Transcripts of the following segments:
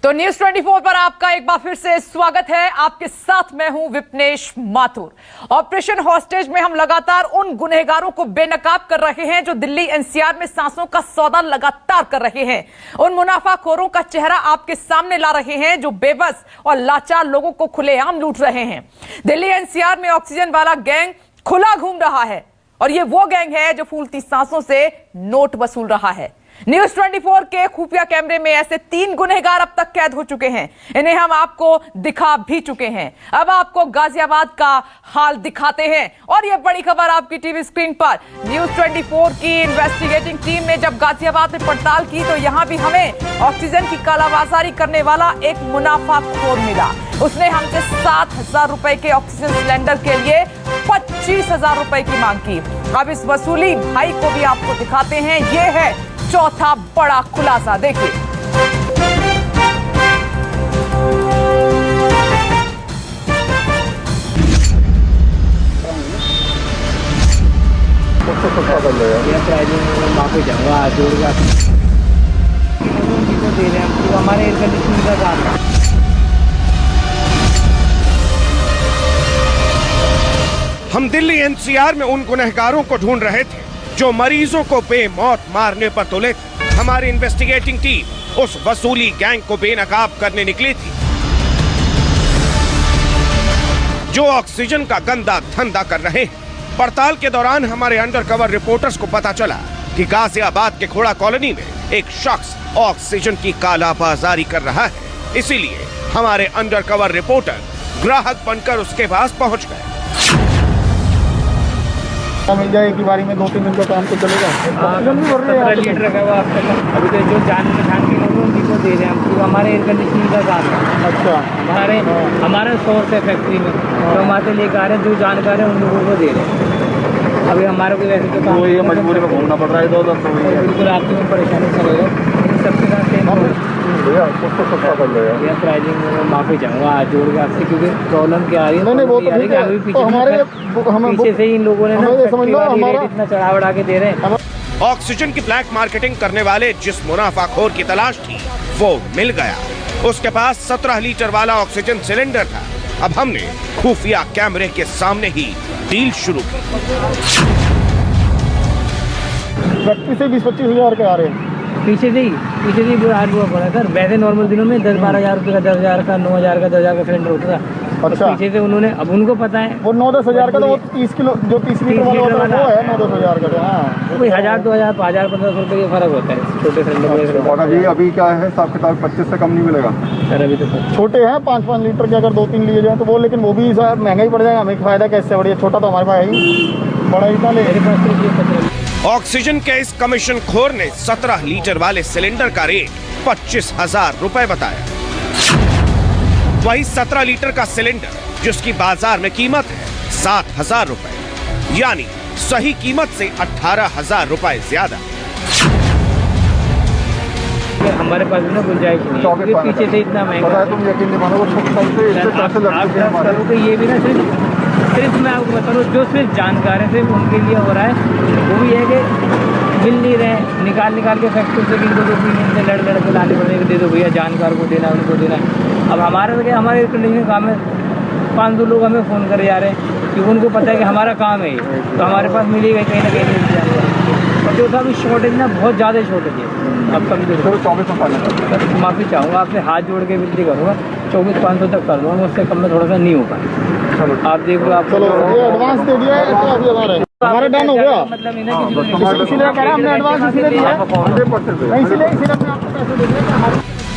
तो न्यूज 24 पर आपका एक बार फिर से स्वागत है। आपके साथ मैं हूं विपनेश माथुर। ऑपरेशन हॉस्टेज में हम लगातार उन गुनहगारों को बेनकाब कर रहे हैं जो दिल्ली एनसीआर में सांसों का सौदा लगातार कर रहे हैं। उन मुनाफाखोरों का चेहरा आपके सामने ला रहे हैं जो बेबस और लाचार लोगों को खुलेआम लूट रहे हैं। दिल्ली एनसीआर में ऑक्सीजन वाला गैंग खुला घूम रहा है और ये वो गैंग है जो फूलती सांसों से नोट वसूल रहा है। न्यूज 24 के खुफिया कैमरे में ऐसे 3 गुनहगार अब तक कैद हो चुके हैं। इन्हें हम आपको दिखा भी चुके हैं। अब आपको गाजियाबाद का हाल दिखाते हैं और यह बड़ी खबर आपकी टीवी स्क्रीन पर। न्यूज 24 की इन्वेस्टिगेटिंग टीम ने जब गाजियाबाद में पड़ताल की तो यहां भी हमें ऑक्सीजन की कालाबाजारी करने वाला एक मुनाफाखोर मिला। उसने हमसे 7,000 रुपए के ऑक्सीजन सिलेंडर के लिए 25,000 रुपए की मांग की। अब इस वसूली भाई को भी आपको दिखाते हैं। यह है चौथा बड़ा खुलासा। देखिए, माफी जाऊंगा जोड़गा दे रहे हैं हमारे एयर कंडीशनिंग का काम है। हम दिल्ली एनसीआर में उन गुनहगारों को ढूंढ रहे थे जो मरीजों को बेमौत मारने पर तुले थे। हमारी इन्वेस्टिगेटिंग टीम उस वसूली गैंग को बेनकाब करने निकली थी जो ऑक्सीजन का गंदा धंधा कर रहे हैं। पड़ताल के दौरान हमारे अंडरकवर रिपोर्टर्स को पता चला कि गाजियाबाद के खोड़ा कॉलोनी में एक शख्स ऑक्सीजन की कालाबाजारी कर रहा है। इसीलिए हमारे अंडरकवर रिपोर्टर ग्राहक बनकर उसके पास पहुंच गए। मिल जाए एक बारी में 2-3 दिन का काम तो चलेगा। 17 लीटर का वो आपका अभी तो जो जान पहचान के लोग उन्हीं को दे रहे हैं हम। हमारे एयर कंडीशनिंग का काम है। अच्छा, हमारा सोर्स है फैक्ट्री में, तो हम आते लेकर आ रहे हैं। जो जानकार है उन लोगों को दे रहे हैं। अभी हमारे को वैसे तो काम ये मजबूरी में घूमना पड़ रहा है इधर तो बिल्कुल आपकी में परेशानी चल रही है। सबके साथ भैया कुछ तो सस्ता कर लो यार। प्राइजिंग में माफी चाहूँगा आज जोड़ के आपसे, क्योंकि प्रॉब्लम क्या आ रही है। नहीं वो तो ठीक है, तो हमारे पीछे से ही इन लोगों ने समझ लो हमारा इतना चढ़ा बढ़ा के दे रहे हैं। ऑक्सीजन की ब्लैक मार्केटिंग करने वाले जिस मुनाफाखोर की तलाश थी वो मिल गया। उसके पास 17 लीटर वाला ऑक्सीजन सिलेंडर था। अब हमने खुफिया कैमरे के सामने ही डील शुरू की। फैक्ट्री से 20-25 हजार के आ रहे हैं। पीछे से ही हार्ड हुआ पड़ा सर। वैसे नॉर्मल दिनों में 10-12 हजार रुपये का, 10,000 का, 9,000 का, 10,000 का सिलेंडर होता था। अच्छा, पीछे से उन्होंने, अब उनको पता है वो 9-10 हजार का, तो वो 30 किलो जो 30 लीटर वाला होता है वो है 9-10 हजार का। हाँ, कोई 1,000-2,000, 1,000-1,500 रुपये का फर्क होता है छोटे सिलेंडर में। अभी क्या है हिसाब किताब 25 से कम नहीं मिलेगा सर। अभी तो छोटे हैं 5-5 लीटर के, अगर 2-3 लिए जाए तो वो, लेकिन वो भी सर महंगा ही पड़ जाएगा। हमें फायदा कैसे बढ़िया, छोटा तो हमारे पास है ही, बड़ा इतना ले। मेरे पास तो ऑक्सीजन के इस कमीशन खोर ने 17 लीटर वाले सिलेंडर का रेट 25,000 रुपए बताया। वही 17 लीटर का सिलेंडर जिसकी बाजार में कीमत है 7,000 रुपए, यानी सही कीमत से 18,000 रुपए ज्यादा। हमारे पास ना गुंजाइश नहीं, पीछे से इतना महंगा। तुम यकीन नहीं मानोगे, ये भी ना सिर्फ मैं आपको बता रहा हूँ, जो सिर्फ जानकार है सिर्फ उनके लिए हो रहा है। वो भी है कि मिल नहीं रहे, निकाल के फैक्ट्री से इनको 2-3 दिन से लड़ के लाने पड़ेंगे। दे दो भैया, जानकार को देना, उनको देना। अब हमारे तो क्या, हमारे एयर कंडीशनिंग काम है। 500 लोग हमें फ़ोन करे जा रहे हैं क्योंकि उनको पता है कि हमारा काम है, तो हमारे पास मिलेगा कहीं ना कहीं मिल जाएगा। और जो था अभी शॉर्टेज ना, बहुत ज़्यादा शॉर्टेज है। अब कभी माफ़ी चाहूँगा आपसे, हाथ जोड़ के विनती करूँगा। 24,500 तक कर दूँगा, उससे कम में थोड़ा सा नहीं हो पाए। आप देख लो, आप चलो ये एडवांस दे दिया है तो अभी हमारा डन हो गया। मतलब इसीलिए कह रहा हमने एडवांस इसीलिए दिया है, इसीलिए हमने आपको पैसे दे दिए।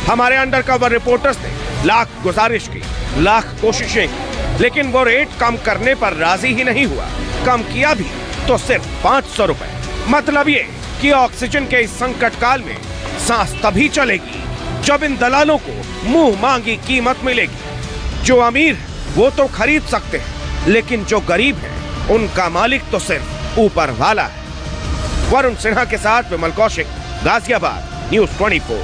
हमारे अंडरकवर रिपोर्टर्स ने लाख गुजारिश की, लाख कोशिशें की, लेकिन वो रेट कम करने पर राजी ही नहीं हुआ। कम किया भी तो सिर्फ 500 रुपए। मतलब ये कि ऑक्सीजन के इस संकट काल में सांस तभी चलेगी जब इन दलालों को मुंह मांगी कीमत मिलेगी। जो अमीर है वो तो खरीद सकते हैं, लेकिन जो गरीब है उनका मालिक तो सिर्फ ऊपर वाला है। वरुण सिन्हा के साथ Vimal Kaushik, Ghaziabad, news 24।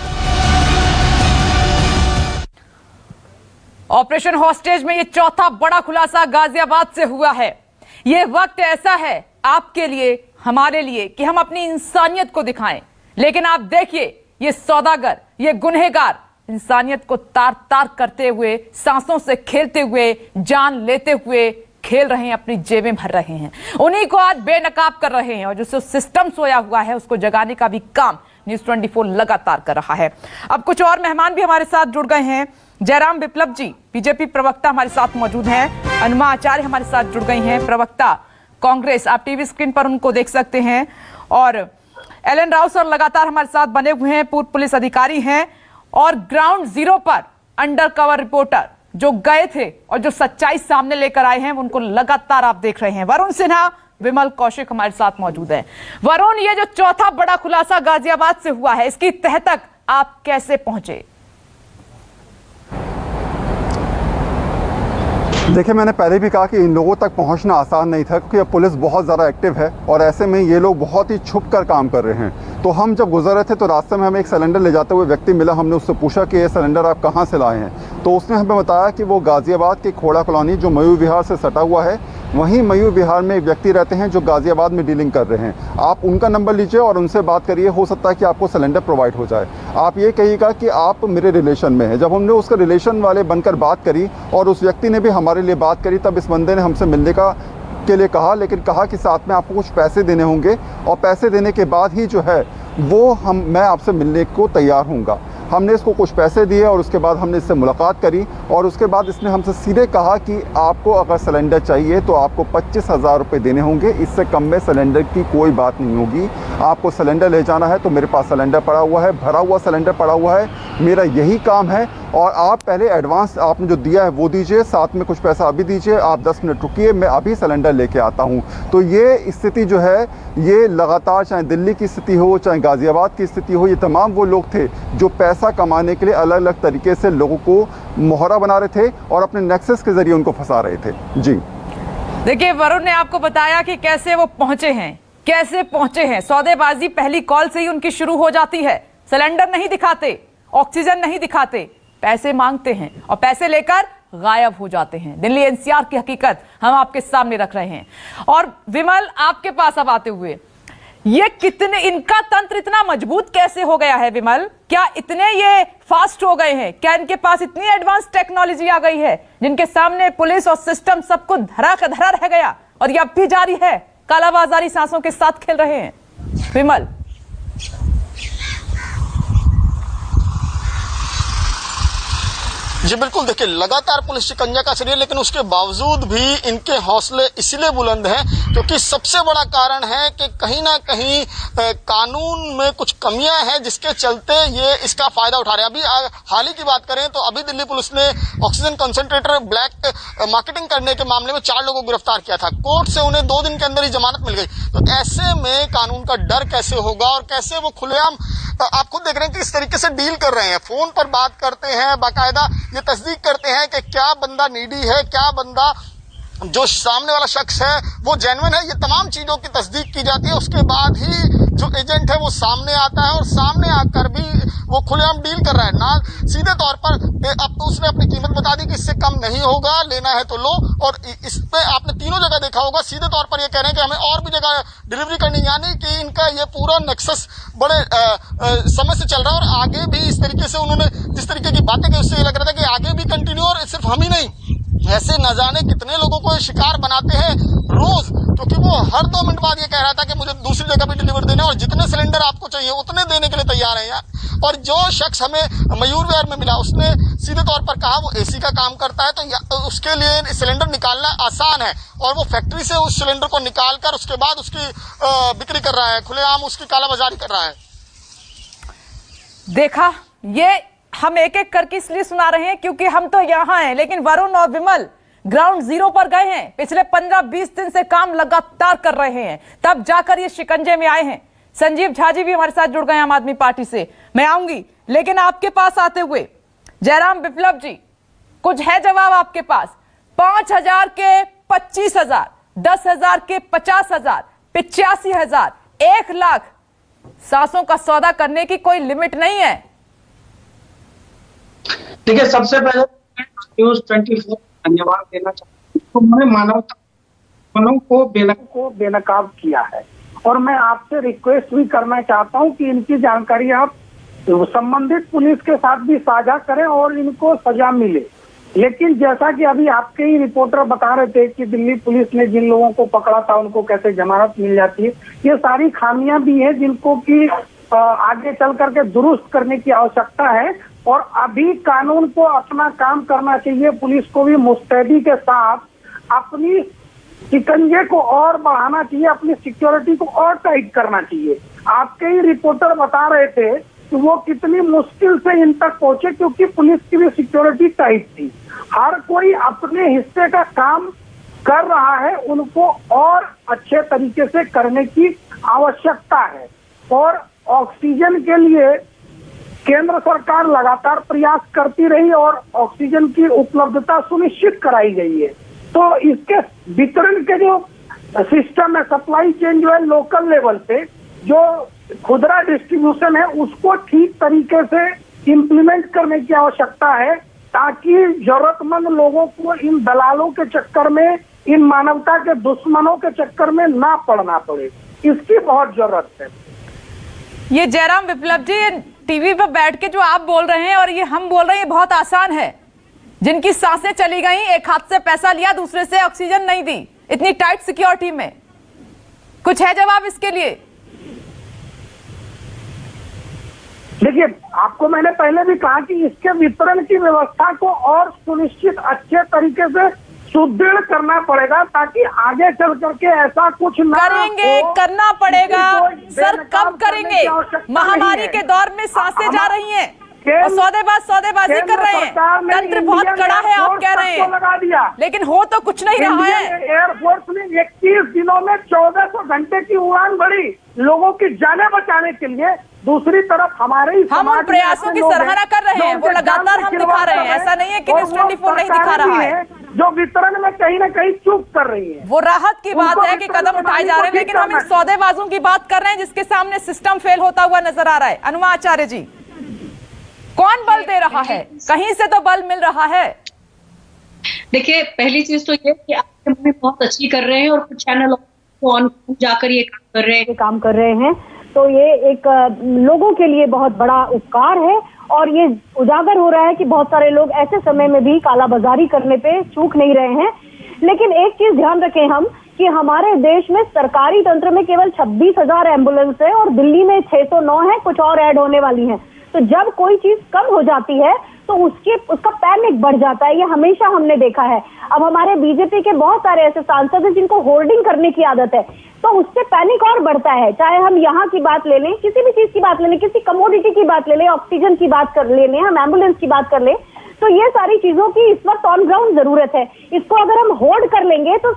Operation hostage में ये चौथा बड़ा खुलासा गाजियाबाद से हुआ है। ये वक्त ऐसा है आपके लिए, हमारे लिए, कि हम अपनी इंसानियत को दिखाएं। लेकिन आप देखिए, ये सौदागर, ये गुनहगार इंसानियत को तार तार करते हुए, सांसों से खेलते हुए, जान लेते हुए खेल रहे हैं, अपनी जेबें भर रहे हैं। उन्हीं को आज बेनकाब कर रहे हैं और जो सिस्टम सोया हुआ है उसको जगाने का भी काम न्यूज़ 24 लगातार कर रहा है। अब कुछ और मेहमान भी हमारे साथ जुड़ गए हैं। जयराम विप्लव जी, बीजेपी प्रवक्ता हमारे साथ मौजूद हैं। अनुमा आचार्य हमारे साथ जुड़ गई हैं, प्रवक्ता कांग्रेस। आप टीवी स्क्रीन पर उनको देख सकते हैं। और एलन राव सर लगातार हमारे साथ बने हुए हैं, पूर्व पुलिस अधिकारी हैं और ग्राउंड जीरो पर अंडर कवर रिपोर्टर जो गए थे और जो सच्चाई सामने लेकर आए हैं उनको लगातार आप देख रहे हैं। वरुण सिन्हा, विमल कौशिक हमारे साथ मौजूद है। वरुण, ये जो चौथा बड़ा खुलासा गाजियाबाद से हुआ है, इसकी तह तक आप कैसे पहुंचे? देखिए, मैंने पहले भी कहा कि इन लोगों तक पहुंचना आसान नहीं था क्योंकि अब पुलिस बहुत ज़्यादा एक्टिव है और ऐसे में ये लोग बहुत ही छुप कर काम कर रहे हैं। तो हम जब गुजर रहे थे तो रास्ते में हमें एक सिलेंडर ले जाते हुए व्यक्ति मिला। हमने उससे पूछा कि ये सिलेंडर आप कहाँ से लाए हैं, तो उसने हमें बताया कि वो गाज़ियाबाद के खोड़ा कॉलोनी जो मयूर विहार से सटा हुआ है, वहीं मयूर विहार में एक व्यक्ति रहते हैं जो गाज़ियाबाद में डीलिंग कर रहे हैं। आप उनका नंबर लीजिए और उनसे बात करिए, हो सकता है कि आपको सिलेंडर प्रोवाइड हो जाए। आप ये कहिएगा कि आप मेरे रिलेशन में हैं। जब हमने उसके रिलेशन वाले बनकर बात करी और उस व्यक्ति ने भी हमारे लिए बात करी, तब इस बंदे ने हमसे मिलने के लिए कहा, लेकिन कहा कि साथ में आपको कुछ पैसे देने होंगे और पैसे देने के बाद ही जो है वो मैं आपसे मिलने को तैयार हूँगा। हमने इसको कुछ पैसे दिए और उसके बाद हमने इससे मुलाकात करी और उसके बाद इसने हमसे सीधे कहा कि आपको अगर सिलेंडर चाहिए तो आपको 25,000 रुपये देने होंगे, इससे कम में सिलेंडर की कोई बात नहीं होगी। आपको सिलेंडर ले जाना है तो मेरे पास सिलेंडर पड़ा हुआ है, भरा हुआ सिलेंडर पड़ा हुआ है, मेरा यही काम है। और आप पहले एडवांस आपने जो दिया है वो दीजिए, साथ में कुछ पैसा अभी दीजिए, आप 10 मिनट रुकिए, मैं अभी सिलेंडर लेके आता हूँ। तो ये स्थिति जो है ये लगातार, चाहे दिल्ली की स्थिति हो चाहे गाज़ियाबाद की स्थिति हो, ये तमाम वो लोग थे जो पैसा कमाने के लिए अलग अलग तरीके से लोगों को मोहरा बना रहे थे और अपने नेक्सस के जरिए उनको फंसा रहे थे। जी देखिए, वरुण ने आपको बताया कि कैसे वो पहुंचे हैं, कैसे पहुंचे हैं। सौदेबाजी पहली कॉल से ही उनकी शुरू हो जाती है। सिलेंडर नहीं दिखाते, ऑक्सीजन नहीं दिखाते, पैसे मांगते हैं और पैसे लेकर गायब हो जाते हैं। दिल्ली एनसीआर की हकीकत हम आपके सामने रख रहे हैं। और विमल, आपके पास अब आते हुए, ये कितने, इनका तंत्र इतना मजबूत कैसे हो गया है विमल? क्या इतने ये फास्ट हो गए हैं? क्या इनके पास इतनी एडवांस टेक्नोलॉजी आ गई है जिनके सामने पुलिस और सिस्टम सबको धरा का धरा रह गया और ये अब भी जारी है, कालाबाजारी सांसों के साथ खेल रहे हैं? विमल, जी बिल्कुल, देखिए लगातार पुलिस शिकंजा कस रही है, लेकिन उसके बावजूद भी इनके हौसले इसलिए बुलंद हैं क्योंकि सबसे बड़ा कारण है कि कहीं ना कहीं कानून में कुछ कमियां हैं जिसके चलते ये इसका फायदा उठा रहे हैं। अभी हाल ही की बात करें तो अभी दिल्ली पुलिस ने ऑक्सीजन कंसंट्रेटर ब्लैक मार्केटिंग करने के मामले में 4 लोगों को गिरफ्तार किया था। कोर्ट से उन्हें 2 दिन के अंदर ही जमानत मिल गई। तो ऐसे में कानून का डर कैसे होगा और कैसे वो खुलेआम, आप खुद देख रहे हैं कि इस तरीके से डील कर रहे हैं, फोन पर बात करते हैं, बाकायदा ये तस्दीक करते हैं कि क्या बंदा नीडी है, क्या बंदा जो सामने वाला शख्स है वो जेन्युइन है। ये तमाम चीजों की तस्दीक की जाती है, उसके बाद ही जो एजेंट है वो सामने आता है और सामने आकर भी वो खुलेआम डील कर रहा है। ना सीधे तौर पर अब तो उसने अपनी कीमत बता दी कि इससे कम नहीं होगा, लेना है तो लो। और इस पे आपने तीनों जगह देखा होगा, सीधे तौर पर ये कह रहे हैं कि हमें और भी जगह डिलीवरी करनी, यानी कि इनका ये पूरा नेक्सस बड़े समय से चल रहा है। और आगे भी इस तरीके से उन्होंने जिस तरीके की बातें की उससे ये लग रहा था कि आगे भी कंटिन्यू, और सिर्फ हम ही नहीं, ऐसे न जाने कितने लोगों को ये शिकार बनाते हैं रोज, क्योंकि वो हर 2 मिनट बाद ये कह रहा था कि मुझे दूसरी जगह भी डिलीवर देना और जितने सिलेंडर आपको चाहिए उतने देने के लिए तैयार है यार। और जो शख्स हमें मयूर विहार में मिला उसने सीधे तौर पर कहा वो एसी का काम करता है, तो उसके लिए सिलेंडर निकालना आसान है और वो फैक्ट्री से उस सिलेंडर को निकाल कर उसके बाद उसकी बिक्री कर रहा है, खुलेआम उसकी कालाबाजारी कर रहा है। देखा, ये हम एक एक करके इसलिए सुना रहे हैं क्योंकि हम तो यहां हैं, लेकिन वरुण और विमल ग्राउंड जीरो पर गए हैं, पिछले 15-20 दिन से काम लगातार कर रहे हैं, तब जाकर ये शिकंजे में आए हैं। संजीव झा जी भी हमारे साथ जुड़ गए आम आदमी पार्टी से, मैं आऊंगी, लेकिन आपके पास आते हुए जयराम विप्लव जी, कुछ है जवाब आपके पास? 5,000 के 25,000, 10,000 के 50,000, 85,000, 1 लाख सांसों का सौदा करने की कोई लिमिट नहीं है। देखिए, सबसे पहले न्यूज़ 24 धन्यवाद देना चाहता हूं। उन्होंने मानवता को बेनकाब किया है और मैं आपसे रिक्वेस्ट भी करना चाहता हूं कि इनकी जानकारी आप संबंधित पुलिस के साथ भी साझा करें और इनको सजा मिले। लेकिन जैसा कि अभी आपके ही रिपोर्टर बता रहे थे कि दिल्ली पुलिस ने जिन लोगों को पकड़ा था उनको कैसे जमानत मिल जाती है, ये सारी खामियां भी हैं जिनको कि आगे चल करके दुरुस्त करने की आवश्यकता है। और अभी कानून को अपना काम करना चाहिए, पुलिस को भी मुस्तैदी के साथ अपनी शिकंजे को और बढ़ाना चाहिए, अपनी सिक्योरिटी को और टाइट करना चाहिए। आपके ही रिपोर्टर बता रहे थे कि वो कितनी मुश्किल से इन तक पहुंचे क्योंकि पुलिस की भी सिक्योरिटी टाइट थी। हर कोई अपने हिस्से का काम कर रहा है, उनको और अच्छे तरीके से करने की आवश्यकता है। और ऑक्सीजन के लिए केंद्र सरकार लगातार प्रयास करती रही और ऑक्सीजन की उपलब्धता सुनिश्चित कराई गई है। तो इसके वितरण के जो सिस्टम है, सप्लाई चेन जो है लोकल लेवल पे जो खुदरा डिस्ट्रीब्यूशन है उसको ठीक तरीके से इम्प्लीमेंट करने की आवश्यकता है ताकि जरूरतमंद लोगों को इन दलालों के चक्कर में, इन मानवता के दुश्मनों के चक्कर में ना पड़ना पड़े, इसकी बहुत जरूरत है। ये जयराम विप्लव जी, टीवी पर बैठ के जो आप बोल रहे हैं और ये हम बोल रहे हैं, ये बहुत आसान है। जिनकी सांसें चली गई, एक हाथ से पैसा लिया, दूसरे से ऑक्सीजन नहीं दी, इतनी टाइट सिक्योरिटी में, कुछ है जवाब इसके लिए? देखिए, आपको मैंने पहले भी कहा कि इसके वितरण की व्यवस्था को और सुनिश्चित अच्छे तरीके से सुदृढ़ करना पड़ेगा ताकि आगे चल करके ऐसा कुछ ना करेंगे, करना पड़ेगा सर। कब करेंगे? महामारी के दौर में सांसें जा रही हैं और सौदेबाजी कर रहे हैं। तंत्र बहुत कड़ा है, आप कह रहे हैं, लगा दिया, लेकिन हो तो कुछ नहीं रहा है। एयरफोर्स ने 21 दिनों में 1400 घंटे की उड़ान भरी लोगों की जानें बचाने के लिए। दूसरी तरफ हमारे हम उन प्रयासों की सराहना कर रहे हैं, वो लगातार हम दिखा रहे हैं, ऐसा नहीं है कि न्यूज़ 24 नहीं दिखा रहा है। जो वितरण में कहीं ना कहीं चूक कर रही है, वो राहत की बात है कि कदम उठाए जा रहे हैं, लेकिन हम इन सौदेबाजों की बात कर रहे हैं जिसके सामने सिस्टम फेल होता हुआ नजर आ रहा है। अनुमा आचार्य जी, कौन बल दे रहा है? कहीं से तो बल मिल रहा है। देखिए, पहली चीज तो ये कि आप बहुत अच्छी कर रहे हैं और कुछ चैनल ऑन जाकर ये काम कर रहे हैं, तो ये एक लोगों के लिए बहुत बड़ा उपकार है। और ये उजागर हो रहा है कि बहुत सारे लोग ऐसे समय में भी कालाबाजारी करने पे चूक नहीं रहे हैं। लेकिन एक चीज ध्यान रखें हम कि हमारे देश में सरकारी तंत्र में केवल 26,000 एम्बुलेंस है और दिल्ली में 609 है, कुछ और ऐड होने वाली हैं। तो जब कोई चीज कम हो जाती है तो उसका पैनिक बढ़ जाता है, ये हमेशा हमने देखा है। अब हमारे बीजेपी के बहुत सारे ऐसे सांसद हैं जिनको होर्डिंग करने की आदत है, तो उससे पैनिक और बढ़ता है। चाहे हम यहाँ की बात ले लें, किसी भी चीज की बात ले लें, किसी कमोडिटी की बात ले लें, ऑक्सीजन की बात कर ले लें, हम एम्बुलेंस की बात कर लें, तो ये सारी चीजों की इस वक्त ऑन ग्राउंड जरूरत है। इसको अगर हम होल्ड कर लेंगे तो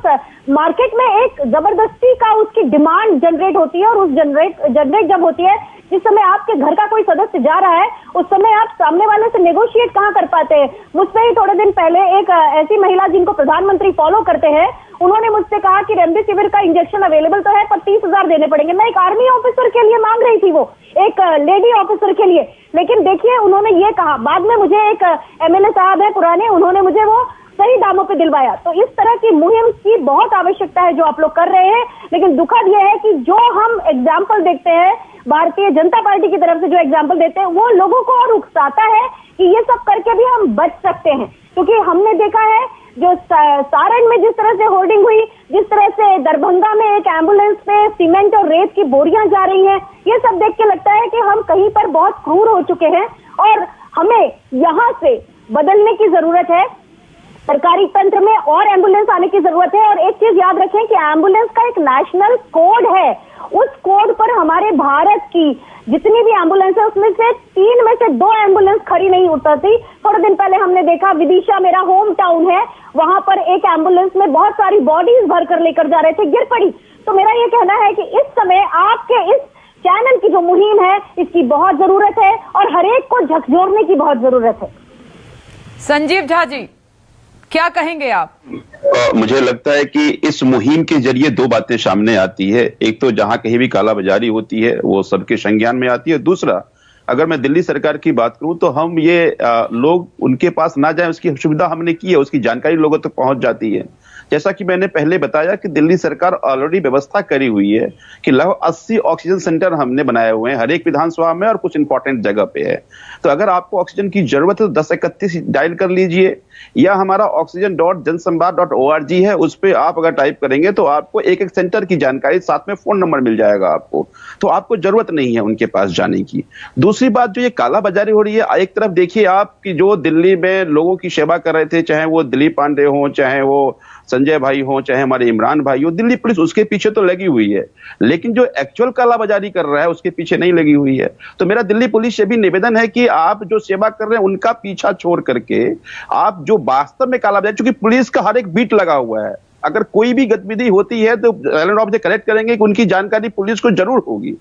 मार्केट में एक जबरदस्ती का उसकी डिमांड जनरेट होती है, और उस जनरेट जब होती है, जिस समय आपके घर का कोई सदस्य जा रहा है उस समय आप सामने वाले से नेगोशिएट कहाँ कर पाते हैं। मुझसे ही थोड़े दिन पहले एक ऐसी महिला जिनको प्रधानमंत्री फॉलो करते हैं, उन्होंने मुझसे कहा कि रेमडेसिविर का इंजेक्शन अवेलेबल तो है पर 30,000 देने पड़ेंगे। मैं एक आर्मी ऑफिसर के लिए मांग रही थी, वो एक लेडी ऑफिसर के लिए, लेकिन देखिए उन्होंने ये कहा। बाद में मुझे एक एमएलए साहब है पुराने, उन्होंने मुझे वो सही दामों पे दिलवाया। तो इस तरह की मुहिम की बहुत आवश्यकता है जो आप लोग कर रहे हैं। लेकिन दुखद यह है कि जो हम एग्जाम्पल देखते हैं, भारतीय जनता पार्टी की तरफ से जो एग्जाम्पल देते हैं, वो लोगों को और उकसाता है कि ये सब करके भी हम बच सकते हैं। क्योंकि हमने देखा है जो सारण में जिस तरह से होर्डिंग हुई, जिस तरह से दरभंगा में एक एम्बुलेंस पे सीमेंट और रेत की बोरियां जा रही हैं, ये सब देख के लगता है कि हम कहीं पर बहुत क्रूर हो चुके हैं और हमें यहाँ से बदलने की जरूरत है। सरकारी तंत्र में और एम्बुलेंस आने की जरूरत है। और एक चीज याद रखें कि एम्बुलेंस का एक नेशनल कोड है, उस कोड पर हमारे भारत की जितनी भी एम्बुलेंस है उसमें से 3 में से 2 एम्बुलेंस खड़ी नहीं उतरती। थोड़े दिन पहले हमने देखा, विदिशा मेरा होम टाउन है, वहां पर एक एम्बुलेंस में बहुत सारी बॉडीज भर कर लेकर जा रहे थे, गिर पड़ी। तो मेरा ये कहना है कि इस समय आपके इस चैनल की जो मुहिम है इसकी बहुत जरूरत है और हर एक को झकझोरने की बहुत जरूरत है। संजीव झा जी, क्या कहेंगे आप? मुझे लगता है कि इस मुहिम के जरिए 2 बातें सामने आती है। एक तो जहां कहीं भी कालाबाजारी होती है वो सबके संज्ञान में आती है। दूसरा, अगर मैं दिल्ली सरकार की बात करूं तो हम ये लोग उनके पास ना जाए उसकी सुविधा हमने की है, उसकी जानकारी लोगों तक पहुंच जाती है। जैसा कि मैंने पहले बताया कि दिल्ली सरकार ऑलरेडी व्यवस्था करी हुई है कि लगभग 80 ऑक्सीजन सेंटर हमने बनाए हुए हैं हर एक विधानसभा में और कुछ इंपॉर्टेंट जगह पे है। तो अगर आपको ऑक्सीजन की जरूरत है तो 1031 डायल कर लीजिए, या हमारा oxygen.जनसंवाद.org है, उस पर आप अगर टाइप करेंगे तो आपको एक एक सेंटर की जानकारी, साथ में फोन नंबर मिल जाएगा आपको। तो आपको जरूरत नहीं है उनके पास जाने की। दूसरी बात, जो ये कालाबाजारी हो रही है, एक तरफ देखिए आप कि जो दिल्ली में लोगों की सेवा कर रहे थे, चाहे वो दिलीप पांडे हो, चाहे वो संजय भाई हो, चाहे हमारे इमरान भाई हो, दिल्ली पुलिस उसके पीछे तो लगी हुई है, लेकिन जो एक्चुअल कालाबाजारी कर रहा है उसके पीछे नहीं लगी हुई है। तो मेरा दिल्ली पुलिस से भी निवेदन है कि आप जो सेवा कर रहे हैं उनका पीछा छोड़ करके आप जो वास्तव में कालाबाजारी, क्योंकि पुलिस का हर एक बीट लगा हुआ है, अगर कोई भी गतिविधि होती है तो आइलैंड ऑफ कलेक्ट करेंगे कि उनकी जानकारी पुलिस को जरूर होगी।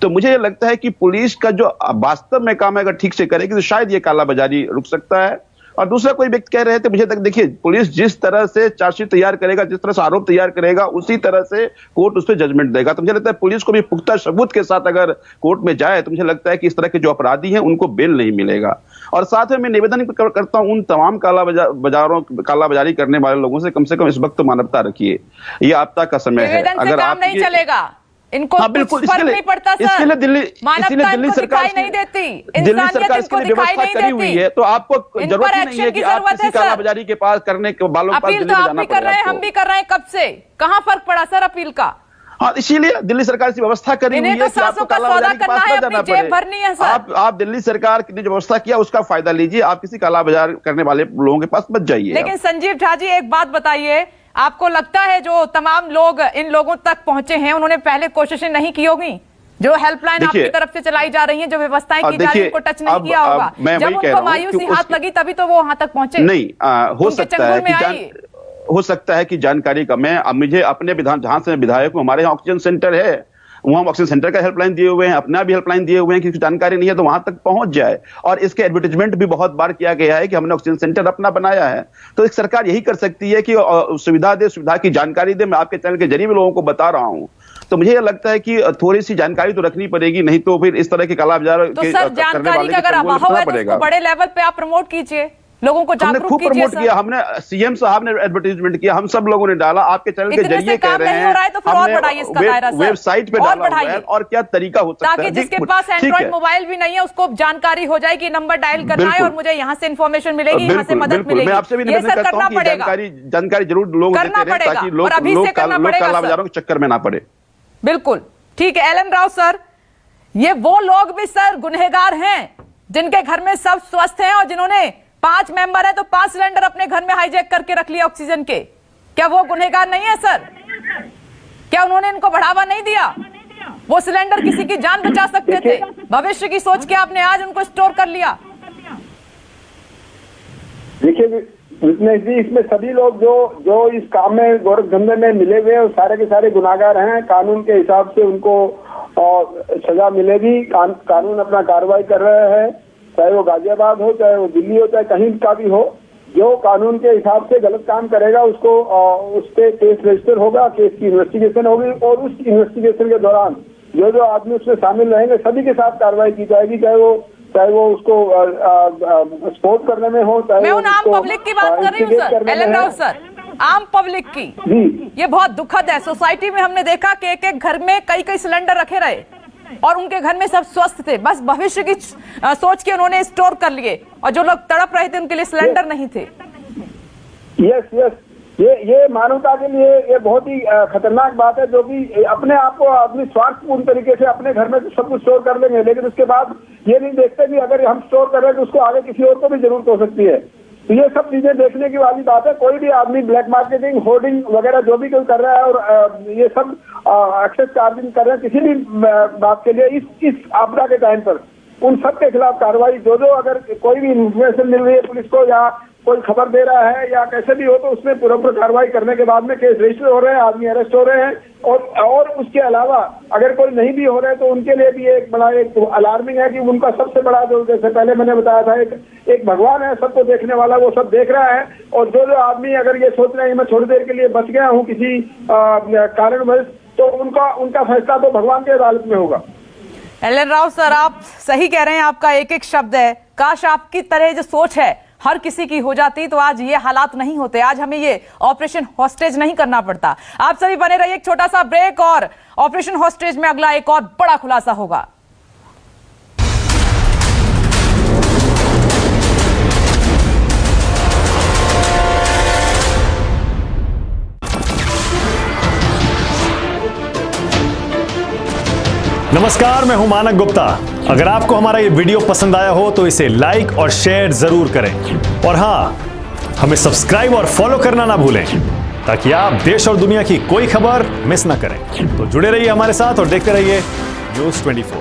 तो मुझे ये लगता है कि पुलिस का जो वास्तव में काम है अगर ठीक से करेगी तो शायद ये कालाबाजारी रुक सकता है। और दूसरा, कोई व्यक्ति कह रहे थे मुझे तक, देखिए पुलिस जिस तरह से चार्जशीट तैयार करेगा, जिस तरह से आरोप तैयार करेगा, उसी तरह से कोर्ट उस पर जजमेंट देगा। तो मुझे लगता है पुलिस को भी पुख्ता सबूत के साथ अगर कोर्ट में जाए तो मुझे लगता है कि इस तरह के जो अपराधी हैं उनको बेल नहीं मिलेगा। और साथ में मैं निवेदन करता हूं उन तमाम कालाबाजारी करने वाले लोगों से कम इस वक्त मानवता रखिए, ये आपदा का समय है। अगर आप नहीं चलेगा, इनको बिल्कुल फर्क नहीं पड़ता सर, इसलिए दिल्ली सरकार नहीं देती, दिल्ली सरकार इसकी व्यवस्था करी हुई है, तो आपको जरूरत नहीं है कि आप किसी कालाबाजारी के पास करने के वालों के पास दिल्ली में जाना अपील कर रहे हैं, हम भी कर रहे हैं, कब से कहाँ फर्क पड़ा सर अपील का? हाँ, इसीलिए दिल्ली सरकार की व्यवस्था करी हुई है कि आपको कालाबाजारी के पास न जाना पड़े। आप दिल्ली सरकार ने जो व्यवस्था किया उसका फायदा लीजिए, आप किसी कालाबाजार करने वाले लोगों के पास मत जाइए। लेकिन संजीव झा जी, एक बात बताइए, आपको लगता है जो तमाम लोग इन लोगों तक पहुंचे हैं उन्होंने पहले कोशिशें नहीं की होगी? जो हेल्पलाइन आपकी तरफ से चलाई जा रही है, जो व्यवस्थाएं की जा रही है, उनको टच नहीं किया होगा? जब उनको मायूसी हाथ लगी तभी तो वो वहां तक पहुंचे। नहीं, हो सकता है कि जानकारी कम है। अब मुझे अपने जहां से विधायक हूं, हमारे यहाँ ऑक्सीजन सेंटर है, वहां ऑक्सीजन सेंटर का हेल्पलाइन दिए हुए हैं, अपना भी हेल्पलाइन दिए हुए हैं कि जानकारी नहीं है तो वहां तक पहुंच जाए। और इसके एडवर्टाइजमेंट भी बहुत बार किया गया है कि हमने ऑक्सीजन सेंटर अपना बनाया है। तो एक सरकार यही कर सकती है कि सुविधा दे, सुविधा की जानकारी दे। मैं आपके चैनल के जरिए भी लोगों को बता रहा हूं। तो मुझे लगता है कि थोड़ी सी जानकारी तो रखनी पड़ेगी, नहीं तो फिर इस तरह के कालाबाजार तो सर जानकारी का अगर अभाव है तो उसको बड़े लेवल पे आप प्रमोट कीजिए, लोगों को जागरूक कीजिए। खूब प्रमोट किया हमने, सीएम साहब ने एडवर्टाइजमेंट किया, हम सब लोगों ने डाला, आपके चैनल के जरिए कह रहे हैं, तो फिर और बढ़ाइए इसका दायरा सर, वेबसाइट पे डाला हुआ है। और क्या तरीका हो सकता है ताकि जिसके पास एंड्रॉइड मोबाइल भी नहीं है उसको जानकारी हो जाएगी, नंबर डायल करना है और मुझे यहाँ से इन्फॉर्मेशन मिलेगी, यहाँ से मदद मिलेगी। मैं आपसे भी निवेदन करता हूँ कि जानकारी जरूर लोग देते रहें ताकि लोग कालाबाजारों के चक्कर में ना पड़े। बिल्कुल ठीक है। एल एन राव सर, ये वो लोग भी सर गुनहगार हैं जिनके घर में सब स्वस्थ हैं और जिन्होंने 5 मेंबर है तो 5 सिलेंडर अपने घर में हाईजैक करके रख लिया ऑक्सीजन के, क्या वो गुनहगार नहीं है सर? क्या उन्होंने इनको बढ़ावा नहीं दिया? वो सिलेंडर किसी की जान बचा सकते थे, भविष्य की सोच के आपने आज उनको स्टोर कर लिया। देखिए विपनेश जी, इसमें सभी लोग जो इस काम में गोरख धंधे में मिले हुए हैं सारे के सारे गुनाहगार हैं। कानून के हिसाब से उनको सजा मिलेगी। कानून अपना कार्रवाई कर रहे हैं, चाहे वो गाजियाबाद हो, चाहे वो दिल्ली हो, चाहे कहीं का भी हो। जो कानून के हिसाब से गलत काम करेगा उसको उस पर केस रजिस्टर होगा, केस की इन्वेस्टिगेशन होगी और उस इन्वेस्टिगेशन के दौरान जो आदमी उसमें शामिल रहेंगे सभी के साथ कार्रवाई की जाएगी, चाहे वो उसको सपोर्ट करने में हो, चाहे मैं उन आम पब्लिक की बात कर रही हूँ sir, L N Rao sir, आम पब्लिक की। ये बहुत दुखद है। सोसाइटी में हमने देखा कि एक घर में कई सिलेंडर रखे रहे और उनके घर में सब स्वस्थ थे, बस भविष्य की सोच के उन्होंने स्टोर कर लिए और जो लोग तड़प रहे थे उनके लिए सिलेंडर नहीं थे। यस, ये मानवता के लिए ये बहुत ही खतरनाक बात है, जो कि अपने आप को अपनी स्वार्थपूर्ण तरीके से अपने घर में सब कुछ स्टोर कर लेंगे, लेकिन उसके बाद ये नहीं देखते कि अगर हम स्टोर कर रहे हैं तो उसको आगे किसी और को भी जरूरत हो सकती है। तो ये सब चीजें देखने की वाली बात है। कोई भी आदमी ब्लैक मार्केटिंग, होर्डिंग वगैरह जो भी कोई कर रहा है और ये सब एक्सेस चार्जिंग कर रहे हैं किसी भी बात के लिए, इस आपदा के टाइम पर उन सब के खिलाफ कार्रवाई, जो अगर कोई भी इन्फॉर्मेशन मिल रही है पुलिस को या कोई खबर दे रहा है या कैसे भी हो, तो उसमें पूरा कार्रवाई करने के बाद में केस रजिस्टर हो रहे हैं, आदमी अरेस्ट हो रहे हैं। और उसके अलावा अगर कोई नहीं भी हो रहे तो उनके लिए भी एक बड़ा एक अलार्मिंग है कि उनका सबसे बड़ा जो, जैसे पहले मैंने बताया था, एक भगवान है सबको देखने वाला, वो सब देख रहा है। और जो आदमी अगर ये सोच रहे हैं मैं थोड़ी देर के लिए बच गया हूँ किसी कारणवश, तो उनका फैसला तो भगवान की अदालत में होगा। एल एन राव सर, आप सही कह रहे हैं, आपका एक एक शब्द है। काश आपकी तरह जो सोच है हर किसी की हो जाती तो आज ये हालात नहीं होते, आज हमें ये ऑपरेशन हॉस्टेज नहीं करना पड़ता। आप सभी बने रहिए, एक छोटा सा ब्रेक और ऑपरेशन हॉस्टेज में अगला एक और बड़ा खुलासा होगा। नमस्कार, मैं हूं मानक गुप्ता। अगर आपको हमारा ये वीडियो पसंद आया हो तो इसे लाइक और शेयर जरूर करें और हां, हमें सब्सक्राइब और फॉलो करना ना भूलें ताकि आप देश और दुनिया की कोई खबर मिस ना करें। तो जुड़े रहिए हमारे साथ और देखते रहिए न्यूज़ 24।